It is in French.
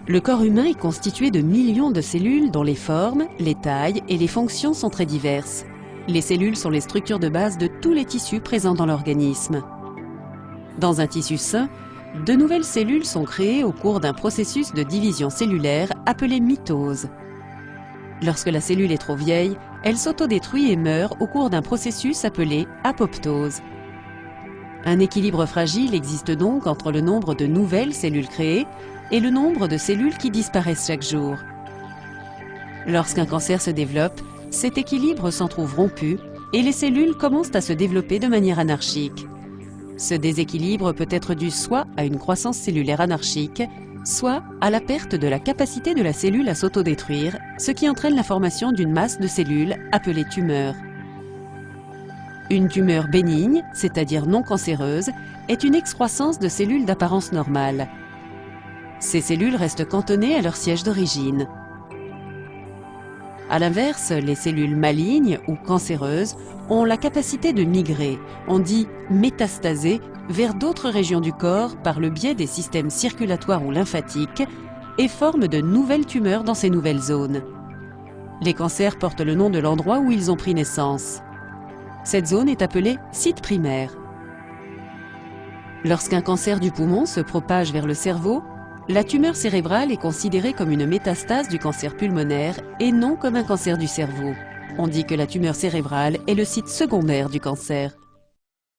Le corps humain est constitué de millions de cellules dont les formes, les tailles et les fonctions sont très diverses. Les cellules sont les structures de base de tous les tissus présents dans l'organisme. Dans un tissu sain, de nouvelles cellules sont créées au cours d'un processus de division cellulaire appelé mitose. Lorsque la cellule est trop vieille, elle s'autodétruit et meurt au cours d'un processus appelé apoptose. Un équilibre fragile existe donc entre le nombre de nouvelles cellules créées et le nombre de cellules qui disparaissent chaque jour. Lorsqu'un cancer se développe, cet équilibre s'en trouve rompu et les cellules commencent à se développer de manière anarchique. Ce déséquilibre peut être dû soit à une croissance cellulaire anarchique, soit à la perte de la capacité de la cellule à s'autodétruire, ce qui entraîne la formation d'une masse de cellules appelée tumeur. Une tumeur bénigne, c'est-à-dire non cancéreuse, est une excroissance de cellules d'apparence normale. Ces cellules restent cantonnées à leur siège d'origine. A l'inverse, les cellules malignes ou cancéreuses ont la capacité de migrer, on dit métastaser, vers d'autres régions du corps par le biais des systèmes circulatoires ou lymphatiques et forment de nouvelles tumeurs dans ces nouvelles zones. Les cancers portent le nom de l'endroit où ils ont pris naissance. Cette zone est appelée site primaire. Lorsqu'un cancer du poumon se propage vers le cerveau, la tumeur cérébrale est considérée comme une métastase du cancer pulmonaire et non comme un cancer du cerveau. On dit que la tumeur cérébrale est le site secondaire du cancer.